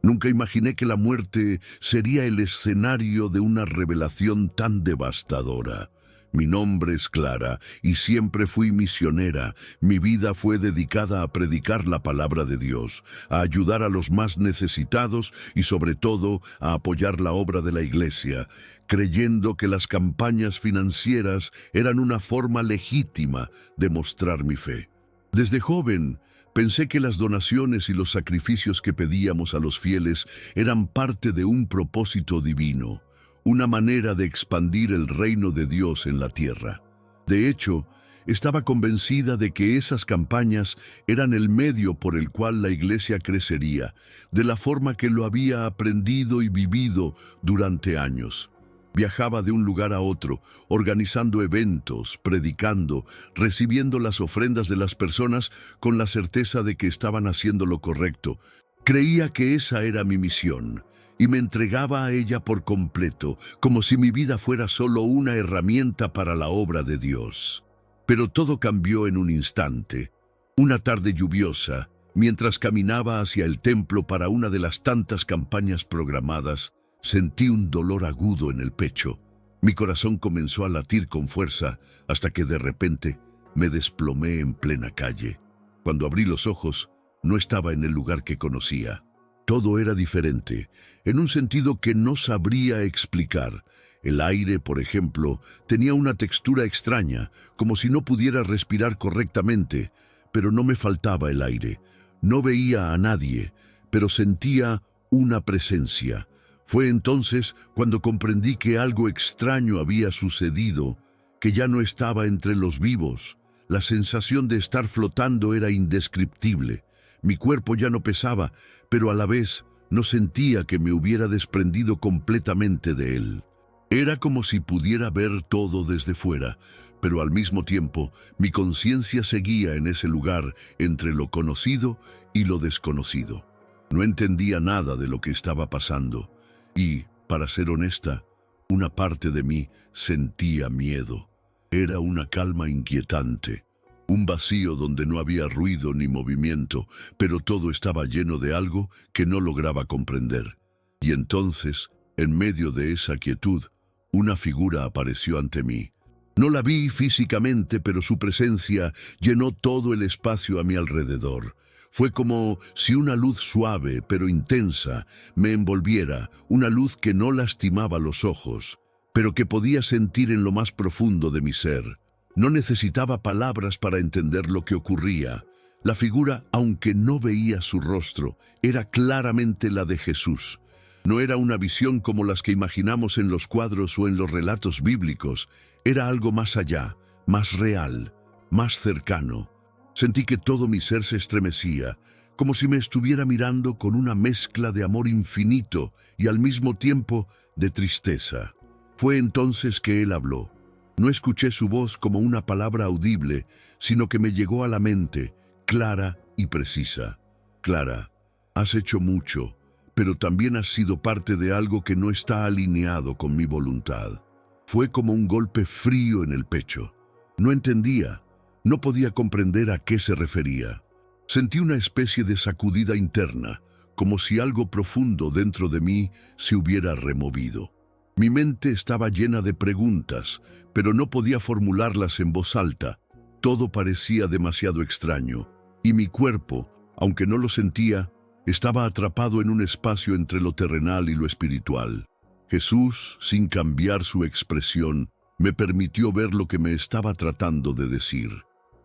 Nunca imaginé que la muerte sería el escenario de una revelación tan devastadora. Mi nombre es Clara y siempre fui misionera. Mi vida fue dedicada a predicar la palabra de Dios, a ayudar a los más necesitados y sobre todo a apoyar la obra de la iglesia, creyendo que las campañas financieras eran una forma legítima de mostrar mi fe. Desde joven, pensé que las donaciones y los sacrificios que pedíamos a los fieles eran parte de un propósito divino, una manera de expandir el reino de Dios en la tierra. De hecho, estaba convencida de que esas campañas eran el medio por el cual la iglesia crecería, de la forma que lo había aprendido y vivido durante años. Viajaba de un lugar a otro, organizando eventos, predicando, recibiendo las ofrendas de las personas con la certeza de que estaban haciendo lo correcto. Creía que esa era mi misión y me entregaba a ella por completo, como si mi vida fuera solo una herramienta para la obra de Dios. Pero todo cambió en un instante. Una tarde lluviosa, mientras caminaba hacia el templo para una de las tantas campañas programadas, sentí un dolor agudo en el pecho. Mi corazón comenzó a latir con fuerza hasta que de repente me desplomé en plena calle. Cuando abrí los ojos, no estaba en el lugar que conocía. Todo era diferente, en un sentido que no sabría explicar. El aire, por ejemplo, tenía una textura extraña, como si no pudiera respirar correctamente, pero no me faltaba el aire. No veía a nadie, pero sentía una presencia. Fue entonces cuando comprendí que algo extraño había sucedido, que ya no estaba entre los vivos. La sensación de estar flotando era indescriptible. Mi cuerpo ya no pesaba, pero a la vez no sentía que me hubiera desprendido completamente de él. Era como si pudiera ver todo desde fuera, pero al mismo tiempo mi conciencia seguía en ese lugar entre lo conocido y lo desconocido. No entendía nada de lo que estaba pasando y, para ser honesta, una parte de mí sentía miedo. Era una calma inquietante. Un vacío donde no había ruido ni movimiento, pero todo estaba lleno de algo que no lograba comprender. Y entonces, en medio de esa quietud, una figura apareció ante mí. No la vi físicamente, pero su presencia llenó todo el espacio a mi alrededor. Fue como si una luz suave, pero intensa, me envolviera, una luz que no lastimaba los ojos, pero que podía sentir en lo más profundo de mi ser. No necesitaba palabras para entender lo que ocurría. La figura, aunque no veía su rostro, era claramente la de Jesús. No era una visión como las que imaginamos en los cuadros o en los relatos bíblicos. Era algo más allá, más real, más cercano. Sentí que todo mi ser se estremecía, como si me estuviera mirando con una mezcla de amor infinito y al mismo tiempo de tristeza. Fue entonces que él habló. No escuché su voz como una palabra audible, sino que me llegó a la mente, clara y precisa. Clara, has hecho mucho, pero también has sido parte de algo que no está alineado con mi voluntad. Fue como un golpe frío en el pecho. No entendía, no podía comprender a qué se refería. Sentí una especie de sacudida interna, como si algo profundo dentro de mí se hubiera removido. Mi mente estaba llena de preguntas, pero no podía formularlas en voz alta. Todo parecía demasiado extraño, y mi cuerpo, aunque no lo sentía, estaba atrapado en un espacio entre lo terrenal y lo espiritual. Jesús, sin cambiar su expresión, me permitió ver lo que me estaba tratando de decir.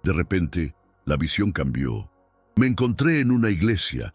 De repente, la visión cambió. Me encontré en una iglesia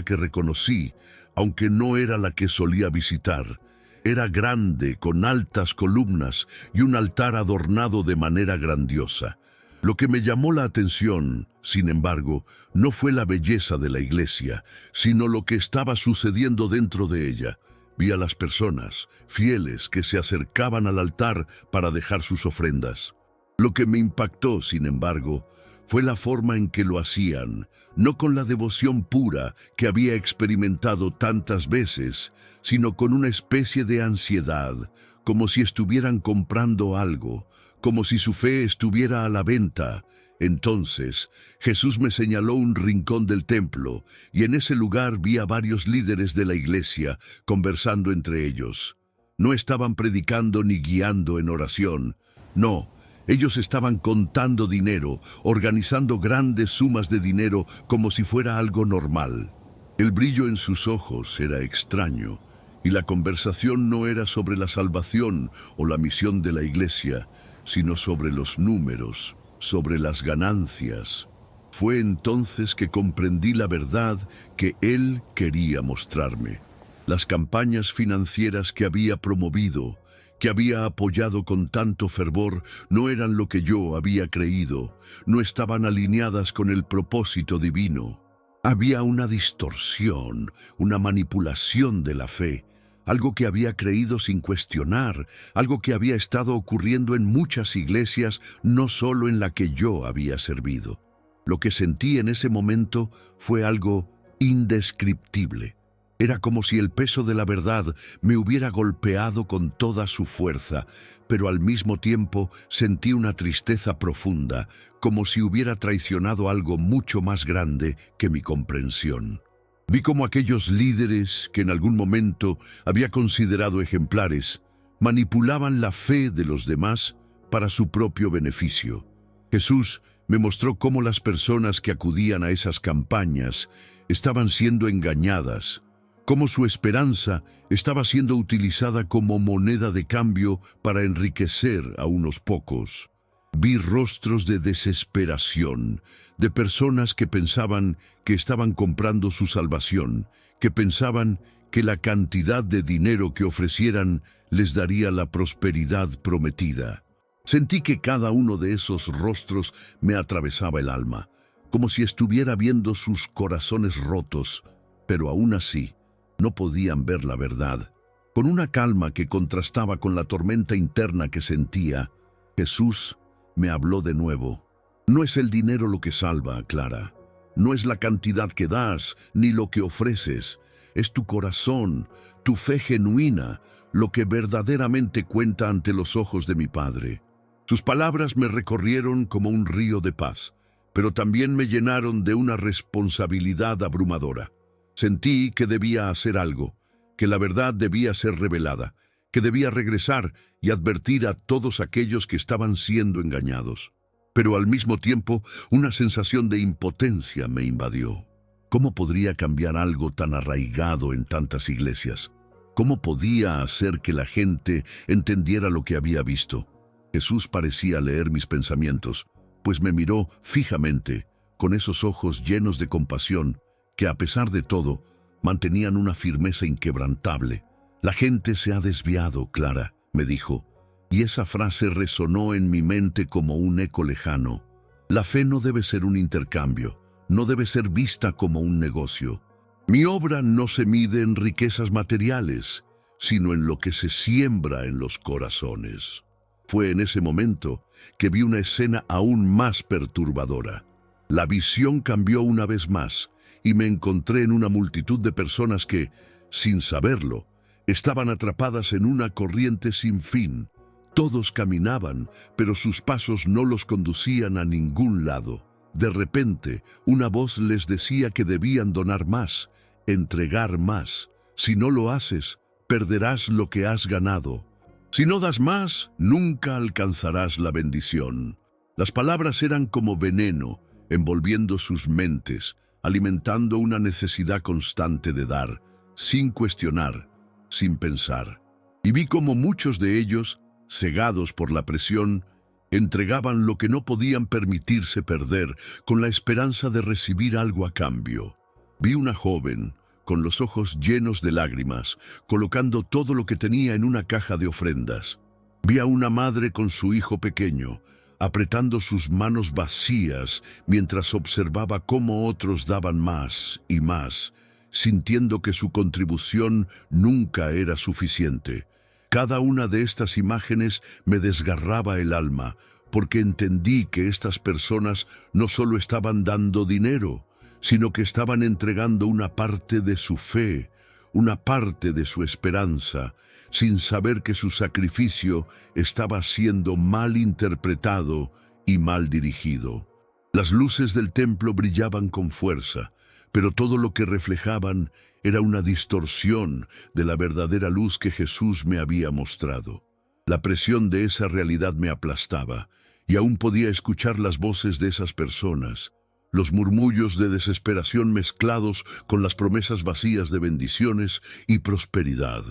que reconocí, aunque no era la que solía visitar. Era grande, con altas columnas y un altar adornado de manera grandiosa. Lo que me llamó la atención, sin embargo, no fue la belleza de la iglesia, sino lo que estaba sucediendo dentro de ella. Vi a las personas, fieles, que se acercaban al altar para dejar sus ofrendas. Lo que me impactó, sin embargo, fue la forma en que lo hacían, no con la devoción pura que había experimentado tantas veces, sino con una especie de ansiedad, como si estuvieran comprando algo, como si su fe estuviera a la venta. Entonces Jesús me señaló un rincón del templo, y en ese lugar vi a varios líderes de la iglesia conversando entre ellos. No estaban predicando ni guiando en oración. No, ellos estaban contando dinero, organizando grandes sumas de dinero como si fuera algo normal. El brillo en sus ojos era extraño, y la conversación no era sobre la salvación o la misión de la iglesia, sino sobre los números, sobre las ganancias. Fue entonces que comprendí la verdad que él quería mostrarme. Las campañas financieras que había promovido, que había apoyado con tanto fervor, no eran lo que yo había creído, no estaban alineadas con el propósito divino. Había una distorsión, una manipulación de la fe, algo que había creído sin cuestionar, algo que había estado ocurriendo en muchas iglesias, no solo en la que yo había servido. Lo que sentí en ese momento fue algo indescriptible. Era como si el peso de la verdad me hubiera golpeado con toda su fuerza, pero al mismo tiempo sentí una tristeza profunda, como si hubiera traicionado algo mucho más grande que mi comprensión. Vi cómo aquellos líderes, que en algún momento había considerado ejemplares, manipulaban la fe de los demás para su propio beneficio. Jesús me mostró cómo las personas que acudían a esas campañas estaban siendo engañadas, cómo su esperanza estaba siendo utilizada como moneda de cambio para enriquecer a unos pocos. Vi rostros de desesperación, de personas que pensaban que estaban comprando su salvación, que pensaban que la cantidad de dinero que ofrecieran les daría la prosperidad prometida. Sentí que cada uno de esos rostros me atravesaba el alma, como si estuviera viendo sus corazones rotos, pero aún así no podían ver la verdad. Con una calma que contrastaba con la tormenta interna que sentía, Jesús me habló de nuevo. No es el dinero lo que salva, Clara. No es la cantidad que das, ni lo que ofreces. Es tu corazón, tu fe genuina, lo que verdaderamente cuenta ante los ojos de mi Padre. Sus palabras me recorrieron como un río de paz, pero también me llenaron de una responsabilidad abrumadora. Sentí que debía hacer algo, que la verdad debía ser revelada, que debía regresar y advertir a todos aquellos que estaban siendo engañados. Pero al mismo tiempo, una sensación de impotencia me invadió. ¿Cómo podría cambiar algo tan arraigado en tantas iglesias? ¿Cómo podía hacer que la gente entendiera lo que había visto? Jesús parecía leer mis pensamientos, pues me miró fijamente, con esos ojos llenos de compasión, que a pesar de todo, mantenían una firmeza inquebrantable. La gente se ha desviado, Clara, me dijo, y esa frase resonó en mi mente como un eco lejano. La fe no debe ser un intercambio, no debe ser vista como un negocio. Mi obra no se mide en riquezas materiales, sino en lo que se siembra en los corazones. Fue en ese momento que vi una escena aún más perturbadora. La visión cambió una vez más, y me encontré en una multitud de personas que, sin saberlo, estaban atrapadas en una corriente sin fin. Todos caminaban, pero sus pasos no los conducían a ningún lado. De repente, una voz les decía que debían donar más, entregar más. Si no lo haces, perderás lo que has ganado. Si no das más, nunca alcanzarás la bendición. Las palabras eran como veneno, envolviendo sus mentes, alimentando una necesidad constante de dar, sin cuestionar, sin pensar. Y vi como muchos de ellos, cegados por la presión, entregaban lo que no podían permitirse perder, con la esperanza de recibir algo a cambio. Vi una joven, con los ojos llenos de lágrimas, colocando todo lo que tenía en una caja de ofrendas. Vi a una madre con su hijo pequeño, apretando sus manos vacías mientras observaba cómo otros daban más y más, sintiendo que su contribución nunca era suficiente. Cada una de estas imágenes me desgarraba el alma, porque entendí que estas personas no solo estaban dando dinero, sino que estaban entregando una parte de su fe, una parte de su esperanza, sin saber que su sacrificio estaba siendo mal interpretado y mal dirigido. Las luces del templo brillaban con fuerza, pero todo lo que reflejaban era una distorsión de la verdadera luz que Jesús me había mostrado. La presión de esa realidad me aplastaba, y aún podía escuchar las voces de esas personas, los murmullos de desesperación mezclados con las promesas vacías de bendiciones y prosperidad.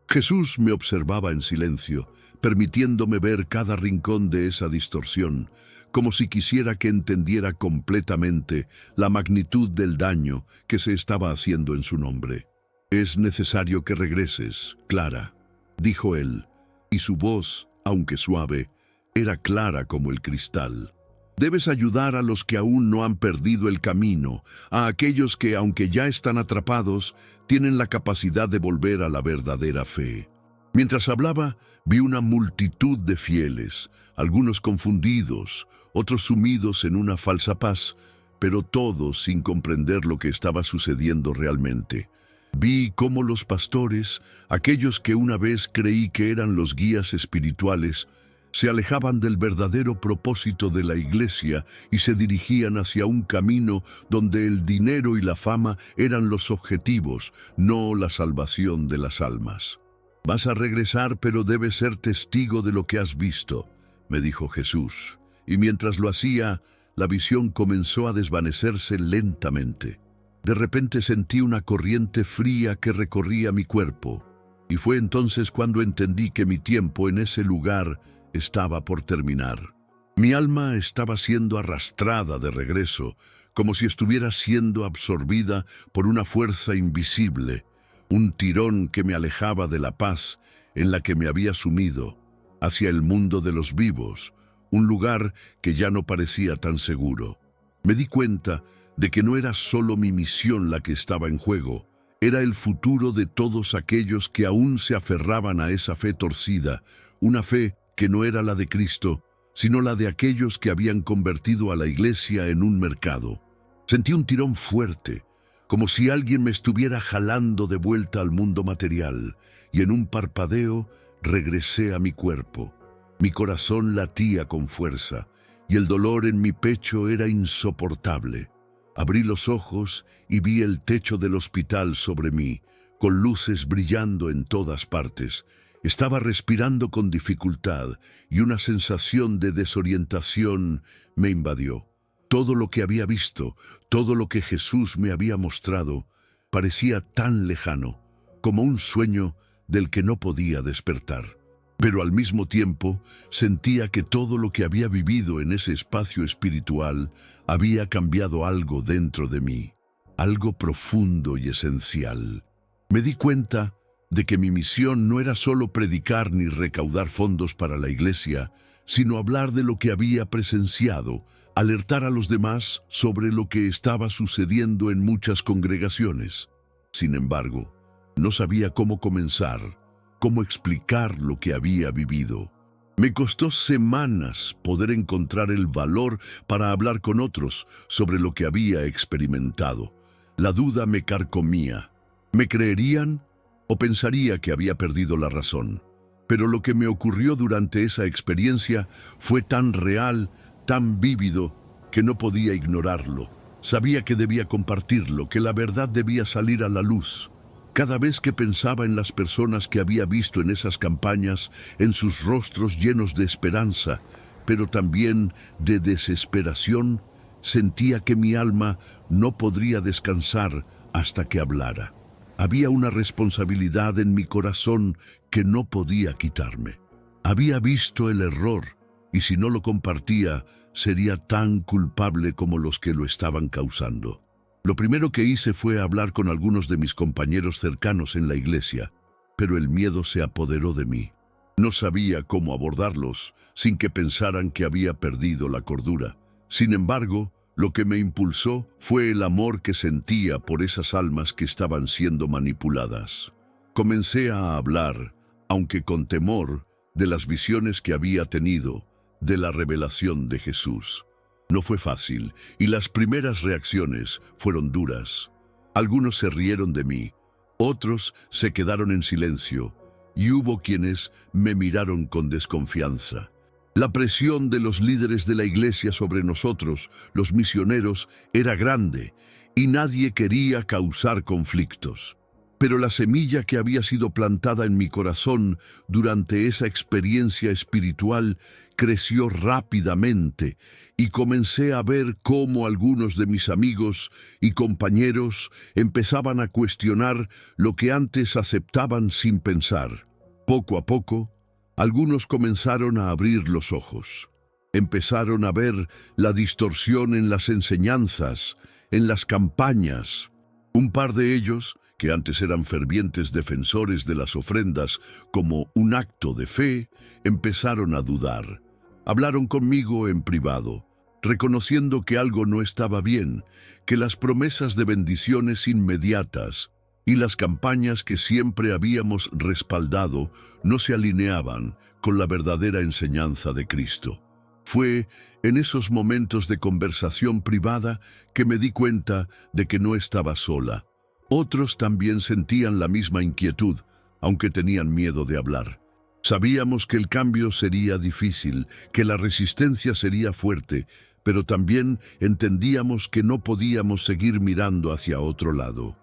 Jesús me observaba en silencio, permitiéndome ver cada rincón de esa distorsión, como si quisiera que entendiera completamente la magnitud del daño que se estaba haciendo en su nombre. «Es necesario que regreses, Clara», dijo él, y su voz, aunque suave, era clara como el cristal. «Debes ayudar a los que aún no han perdido el camino, a aquellos que, aunque ya están atrapados, tienen la capacidad de volver a la verdadera fe». Mientras hablaba, vi una multitud de fieles, algunos confundidos, otros sumidos en una falsa paz, pero todos sin comprender lo que estaba sucediendo realmente. Vi cómo los pastores, aquellos que una vez creí que eran los guías espirituales, se alejaban del verdadero propósito de la iglesia y se dirigían hacia un camino donde el dinero y la fama eran los objetivos, no la salvación de las almas. «Vas a regresar, pero debes ser testigo de lo que has visto», me dijo Jesús, y mientras lo hacía, la visión comenzó a desvanecerse lentamente. De repente sentí una corriente fría que recorría mi cuerpo, y fue entonces cuando entendí que mi tiempo en ese lugar estaba por terminar. Mi alma estaba siendo arrastrada de regreso, como si estuviera siendo absorbida por una fuerza invisible, un tirón que me alejaba de la paz en la que me había sumido, hacia el mundo de los vivos, un lugar que ya no parecía tan seguro. Me di cuenta de que no era solo mi misión la que estaba en juego, era el futuro de todos aquellos que aún se aferraban a esa fe torcida, una fe que no era la de Cristo, sino la de aquellos que habían convertido a la iglesia en un mercado. Sentí un tirón fuerte, como si alguien me estuviera jalando de vuelta al mundo material, y en un parpadeo regresé a mi cuerpo. Mi corazón latía con fuerza, y el dolor en mi pecho era insoportable. Abrí los ojos y vi el techo del hospital sobre mí, con luces brillando en todas partes. Estaba respirando con dificultad, y una sensación de desorientación me invadió. Todo lo que había visto, todo lo que Jesús me había mostrado, parecía tan lejano, como un sueño del que no podía despertar. Pero al mismo tiempo sentía que todo lo que había vivido en ese espacio espiritual había cambiado algo dentro de mí, algo profundo y esencial. Me di cuenta de que mi misión no era solo predicar ni recaudar fondos para la iglesia, sino hablar de lo que había presenciado, alertar a los demás sobre lo que estaba sucediendo en muchas congregaciones. Sin embargo, no sabía cómo comenzar, cómo explicar lo que había vivido. Me costó semanas poder encontrar el valor para hablar con otros sobre lo que había experimentado. La duda me carcomía. ¿Me creerían o pensaría que había perdido la razón? Pero lo que me ocurrió durante esa experiencia fue tan real, tan vívido, que no podía ignorarlo. Sabía que debía compartirlo, que la verdad debía salir a la luz. Cada vez que pensaba en las personas que había visto en esas campañas, en sus rostros llenos de esperanza, pero también de desesperación, sentía que mi alma no podría descansar hasta que hablara. Había una responsabilidad en mi corazón que no podía quitarme. Había visto el error, y si no lo compartía, sería tan culpable como los que lo estaban causando. Lo primero que hice fue hablar con algunos de mis compañeros cercanos en la iglesia, pero el miedo se apoderó de mí. No sabía cómo abordarlos sin que pensaran que había perdido la cordura. Sin embargo, lo que me impulsó fue el amor que sentía por esas almas que estaban siendo manipuladas. Comencé a hablar, aunque con temor, de las visiones que había tenido, de la revelación de Jesús. No fue fácil, y las primeras reacciones fueron duras. Algunos se rieron de mí, otros se quedaron en silencio, y hubo quienes me miraron con desconfianza. La presión de los líderes de la iglesia sobre nosotros, los misioneros, era grande y nadie quería causar conflictos. Pero la semilla que había sido plantada en mi corazón durante esa experiencia espiritual creció rápidamente y comencé a ver cómo algunos de mis amigos y compañeros empezaban a cuestionar lo que antes aceptaban sin pensar. Poco a poco, algunos comenzaron a abrir los ojos. Empezaron a ver la distorsión en las enseñanzas, en las campañas. Un par de ellos, que antes eran fervientes defensores de las ofrendas como un acto de fe, empezaron a dudar. Hablaron conmigo en privado, reconociendo que algo no estaba bien, que las promesas de bendiciones inmediatas y las campañas que siempre habíamos respaldado no se alineaban con la verdadera enseñanza de Cristo. Fue en esos momentos de conversación privada que me di cuenta de que no estaba sola. Otros también sentían la misma inquietud, aunque tenían miedo de hablar. Sabíamos que el cambio sería difícil, que la resistencia sería fuerte, pero también entendíamos que no podíamos seguir mirando hacia otro lado.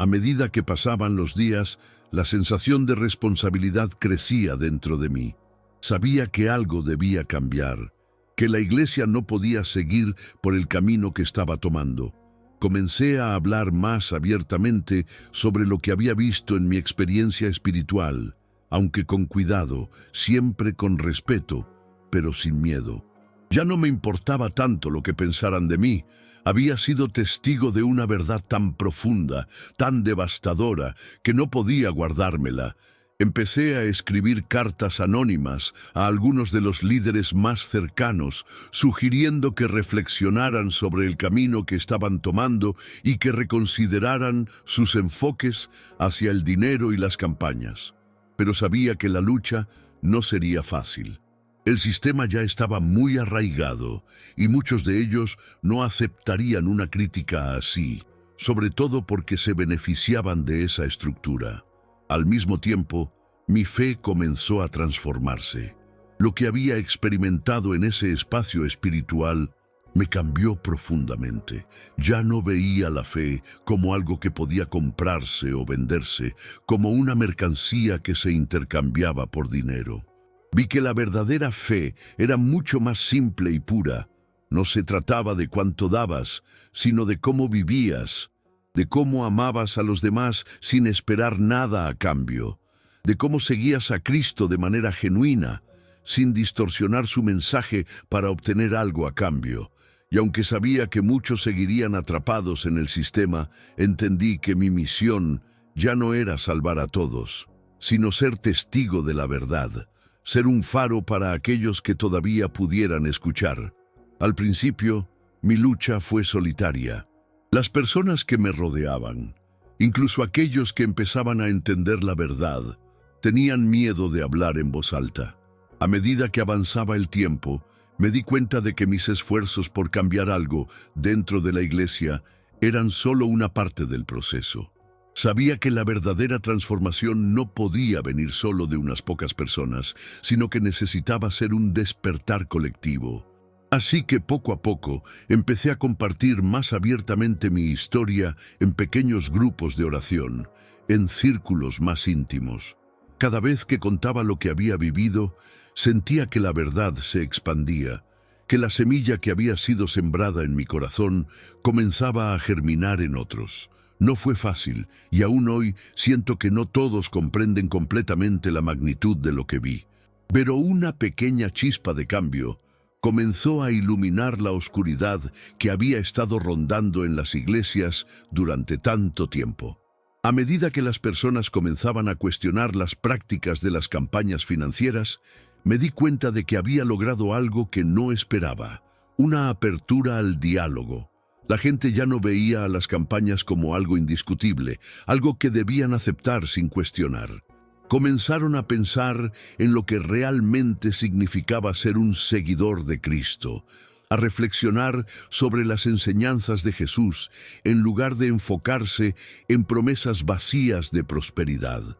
A medida que pasaban los días, la sensación de responsabilidad crecía dentro de mí. Sabía que algo debía cambiar, que la iglesia no podía seguir por el camino que estaba tomando. Comencé a hablar más abiertamente sobre lo que había visto en mi experiencia espiritual, aunque con cuidado, siempre con respeto, pero sin miedo. Ya no me importaba tanto lo que pensaran de mí. Había sido testigo de una verdad tan profunda, tan devastadora, que no podía guardármela. Empecé a escribir cartas anónimas a algunos de los líderes más cercanos, sugiriendo que reflexionaran sobre el camino que estaban tomando y que reconsideraran sus enfoques hacia el dinero y las campañas. Pero sabía que la lucha no sería fácil. El sistema ya estaba muy arraigado y muchos de ellos no aceptarían una crítica así, sobre todo porque se beneficiaban de esa estructura. Al mismo tiempo, mi fe comenzó a transformarse. Lo que había experimentado en ese espacio espiritual me cambió profundamente. Ya no veía la fe como algo que podía comprarse o venderse, como una mercancía que se intercambiaba por dinero. Vi que la verdadera fe era mucho más simple y pura. No se trataba de cuánto dabas, sino de cómo vivías, de cómo amabas a los demás sin esperar nada a cambio, de cómo seguías a Cristo de manera genuina, sin distorsionar su mensaje para obtener algo a cambio. Y aunque sabía que muchos seguirían atrapados en el sistema, entendí que mi misión ya no era salvar a todos, sino ser testigo de la verdad, ser un faro para aquellos que todavía pudieran escuchar. Al principio, mi lucha fue solitaria. Las personas que me rodeaban, incluso aquellos que empezaban a entender la verdad, tenían miedo de hablar en voz alta. A medida que avanzaba el tiempo, me di cuenta de que mis esfuerzos por cambiar algo dentro de la iglesia eran solo una parte del proceso. Sabía que la verdadera transformación no podía venir solo de unas pocas personas, sino que necesitaba ser un despertar colectivo. Así que poco a poco empecé a compartir más abiertamente mi historia en pequeños grupos de oración, en círculos más íntimos. Cada vez que contaba lo que había vivido, sentía que la verdad se expandía, que la semilla que había sido sembrada en mi corazón comenzaba a germinar en otros. No fue fácil, y aún hoy siento que no todos comprenden completamente la magnitud de lo que vi. Pero una pequeña chispa de cambio comenzó a iluminar la oscuridad que había estado rondando en las iglesias durante tanto tiempo. A medida que las personas comenzaban a cuestionar las prácticas de las campañas financieras, me di cuenta de que había logrado algo que no esperaba, una apertura al diálogo. La gente ya no veía a las campañas como algo indiscutible, algo que debían aceptar sin cuestionar. Comenzaron a pensar en lo que realmente significaba ser un seguidor de Cristo, a reflexionar sobre las enseñanzas de Jesús en lugar de enfocarse en promesas vacías de prosperidad.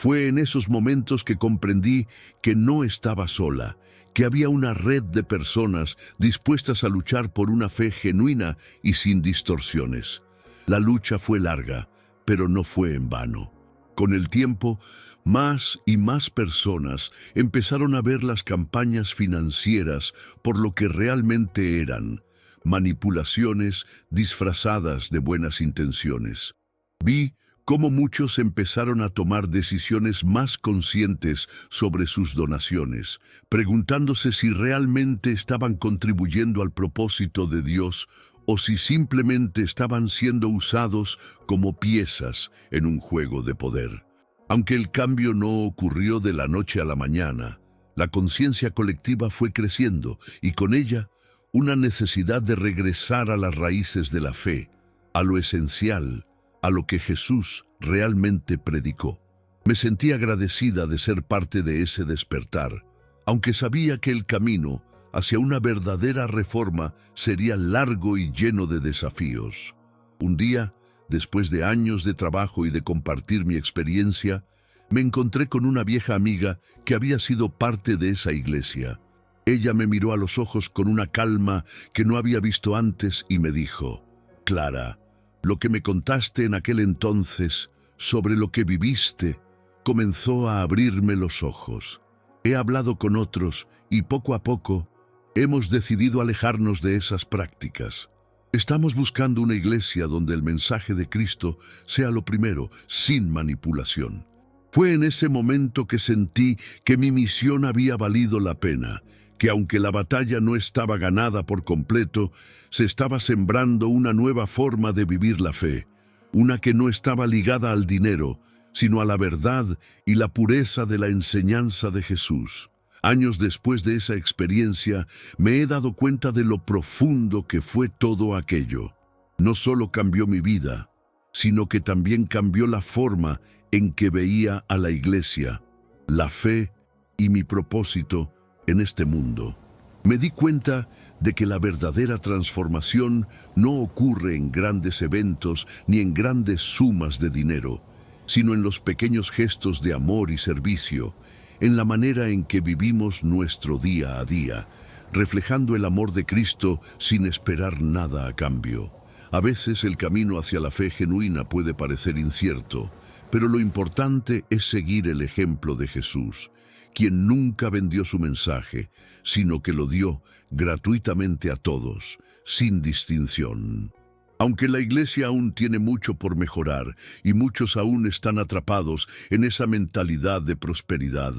Fue en esos momentos que comprendí que no estaba sola, que había una red de personas dispuestas a luchar por una fe genuina y sin distorsiones. La lucha fue larga, pero no fue en vano. Con el tiempo, más y más personas empezaron a ver las campañas financieras por lo que realmente eran: manipulaciones disfrazadas de buenas intenciones. Vi cómo muchos empezaron a tomar decisiones más conscientes sobre sus donaciones, preguntándose si realmente estaban contribuyendo al propósito de Dios o si simplemente estaban siendo usados como piezas en un juego de poder. Aunque el cambio no ocurrió de la noche a la mañana, la conciencia colectiva fue creciendo y con ella una necesidad de regresar a las raíces de la fe, a lo esencial, a lo que Jesús realmente predicó. Me sentí agradecida de ser parte de ese despertar, aunque sabía que el camino hacia una verdadera reforma sería largo y lleno de desafíos. Un día, después de años de trabajo y de compartir mi experiencia, me encontré con una vieja amiga que había sido parte de esa iglesia. Ella me miró a los ojos con una calma que no había visto antes y me dijo: «Clara, lo que me contaste en aquel entonces sobre lo que viviste comenzó a abrirme los ojos. He hablado con otros y poco a poco hemos decidido alejarnos de esas prácticas. Estamos buscando una iglesia donde el mensaje de Cristo sea lo primero, sin manipulación». Fue en ese momento que sentí que mi misión había valido la pena, que aunque la batalla no estaba ganada por completo, se estaba sembrando una nueva forma de vivir la fe, una que no estaba ligada al dinero, sino a la verdad y la pureza de la enseñanza de Jesús. Años después de esa experiencia, me he dado cuenta de lo profundo que fue todo aquello. No solo cambió mi vida, sino que también cambió la forma en que veía a la iglesia, la fe y mi propósito en este mundo. Me di cuenta de que la verdadera transformación no ocurre en grandes eventos ni en grandes sumas de dinero, sino en los pequeños gestos de amor y servicio, en la manera en que vivimos nuestro día a día, reflejando el amor de Cristo sin esperar nada a cambio. A veces el camino hacia la fe genuina puede parecer incierto, pero lo importante es seguir el ejemplo de Jesús, quien nunca vendió su mensaje, sino que lo dio gratuitamente a todos, sin distinción. Aunque la iglesia aún tiene mucho por mejorar y muchos aún están atrapados en esa mentalidad de prosperidad,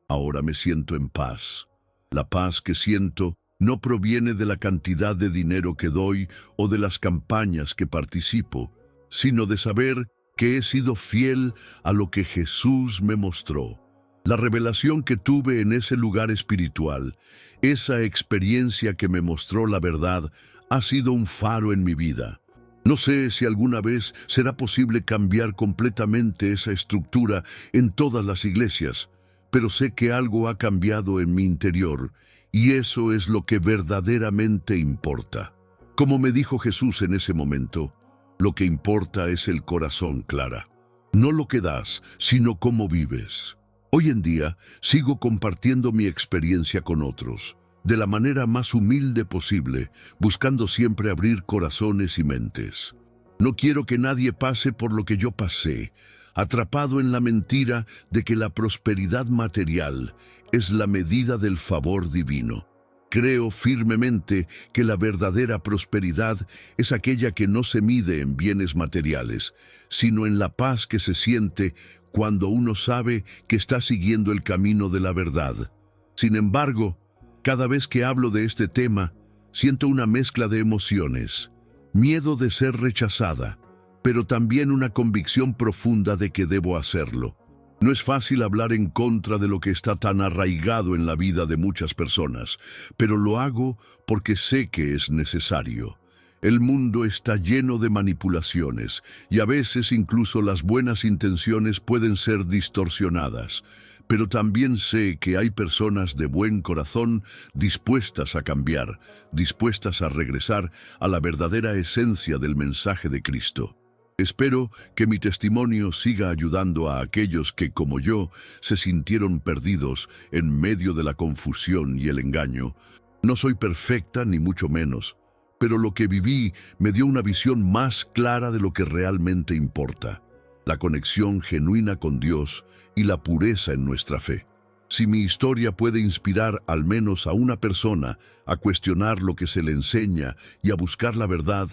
ahora me siento en paz. La paz que siento no proviene de la cantidad de dinero que doy o de las campañas que participo, sino de saber que he sido fiel a lo que Jesús me mostró. La revelación que tuve en ese lugar espiritual, esa experiencia que me mostró la verdad, ha sido un faro en mi vida. No sé si alguna vez será posible cambiar completamente esa estructura en todas las iglesias, pero sé que algo ha cambiado en mi interior, y eso es lo que verdaderamente importa. Como me dijo Jesús en ese momento, lo que importa es el corazón, Clara. No lo que das, sino cómo vives. Hoy en día sigo compartiendo mi experiencia con otros, de la manera más humilde posible, buscando siempre abrir corazones y mentes. No quiero que nadie pase por lo que yo pasé, atrapado en la mentira de que la prosperidad material es la medida del favor divino. Creo firmemente que la verdadera prosperidad es aquella que no se mide en bienes materiales, sino en la paz que se siente cuando uno sabe que está siguiendo el camino de la verdad. Sin embargo, cada vez que hablo de este tema, siento una mezcla de emociones: miedo de ser rechazada, pero también una convicción profunda de que debo hacerlo. No es fácil hablar en contra de lo que está tan arraigado en la vida de muchas personas, pero lo hago porque sé que es necesario. El mundo está lleno de manipulaciones y a veces incluso las buenas intenciones pueden ser distorsionadas. Pero también sé que hay personas de buen corazón dispuestas a cambiar, dispuestas a regresar a la verdadera esencia del mensaje de Cristo. Espero que mi testimonio siga ayudando a aquellos que, como yo, se sintieron perdidos en medio de la confusión y el engaño. No soy perfecta, ni mucho menos, pero lo que viví me dio una visión más clara de lo que realmente importa: la conexión genuina con Dios y la pureza en nuestra fe. Si mi historia puede inspirar al menos a una persona a cuestionar lo que se le enseña y a buscar la verdad,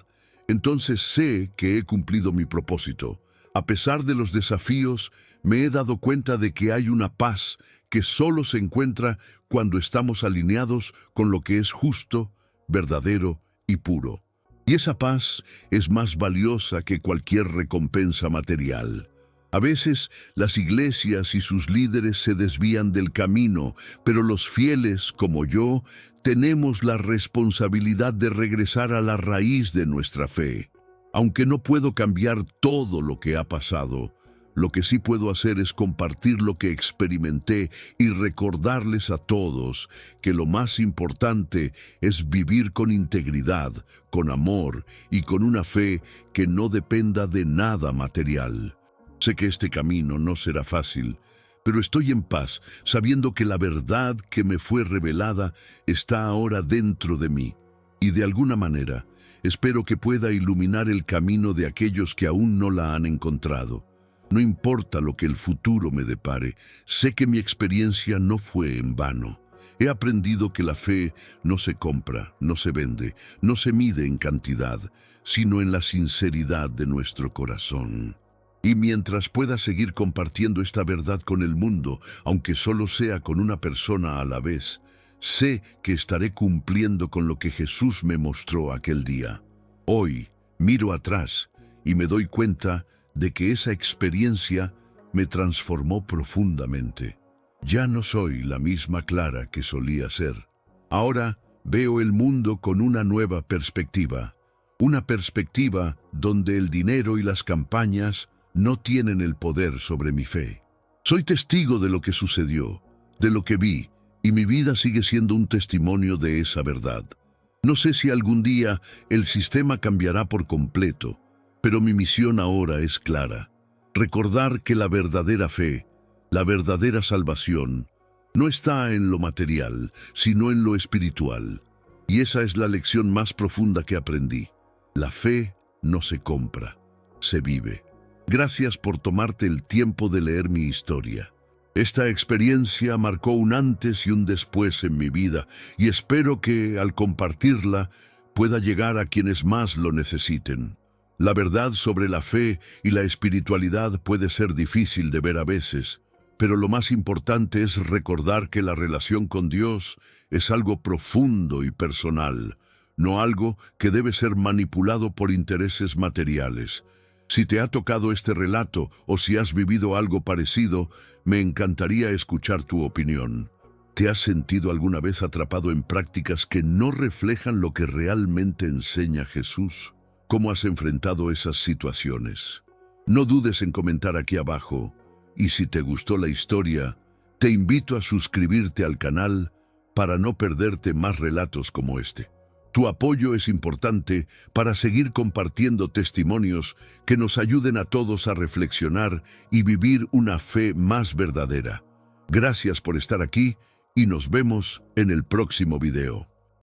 entonces sé que he cumplido mi propósito. A pesar de los desafíos, me he dado cuenta de que hay una paz que solo se encuentra cuando estamos alineados con lo que es justo, verdadero y puro. Y esa paz es más valiosa que cualquier recompensa material. A veces las iglesias y sus líderes se desvían del camino, pero los fieles, como yo, tenemos la responsabilidad de regresar a la raíz de nuestra fe. Aunque no puedo cambiar todo lo que ha pasado, lo que sí puedo hacer es compartir lo que experimenté y recordarles a todos que lo más importante es vivir con integridad, con amor y con una fe que no dependa de nada material. Sé que este camino no será fácil, pero estoy en paz sabiendo que la verdad que me fue revelada está ahora dentro de mí. Y de alguna manera, espero que pueda iluminar el camino de aquellos que aún no la han encontrado. No importa lo que el futuro me depare, sé que mi experiencia no fue en vano. He aprendido que la fe no se compra, no se vende, no se mide en cantidad, sino en la sinceridad de nuestro corazón. Y mientras pueda seguir compartiendo esta verdad con el mundo, aunque solo sea con una persona a la vez, sé que estaré cumpliendo con lo que Jesús me mostró aquel día. Hoy miro atrás y me doy cuenta de que esa experiencia me transformó profundamente. Ya no soy la misma Clara que solía ser. Ahora veo el mundo con una nueva perspectiva. Una perspectiva donde el dinero y las campañas no tienen el poder sobre mi fe. Soy testigo de lo que sucedió, de lo que vi, y mi vida sigue siendo un testimonio de esa verdad. No sé si algún día el sistema cambiará por completo, pero mi misión ahora es clara: recordar que la verdadera fe, la verdadera salvación, no está en lo material, sino en lo espiritual. Y esa es la lección más profunda que aprendí. La fe no se compra, se vive. Gracias por tomarte el tiempo de leer mi historia. Esta experiencia marcó un antes y un después en mi vida, y espero que, al compartirla, pueda llegar a quienes más lo necesiten. La verdad sobre la fe y la espiritualidad puede ser difícil de ver a veces, pero lo más importante es recordar que la relación con Dios es algo profundo y personal, no algo que debe ser manipulado por intereses materiales. Si te ha tocado este relato o si has vivido algo parecido, me encantaría escuchar tu opinión. ¿Te has sentido alguna vez atrapado en prácticas que no reflejan lo que realmente enseña Jesús? ¿Cómo has enfrentado esas situaciones? No dudes en comentar aquí abajo. Y si te gustó la historia, te invito a suscribirte al canal para no perderte más relatos como este. Tu apoyo es importante para seguir compartiendo testimonios que nos ayuden a todos a reflexionar y vivir una fe más verdadera. Gracias por estar aquí y nos vemos en el próximo video.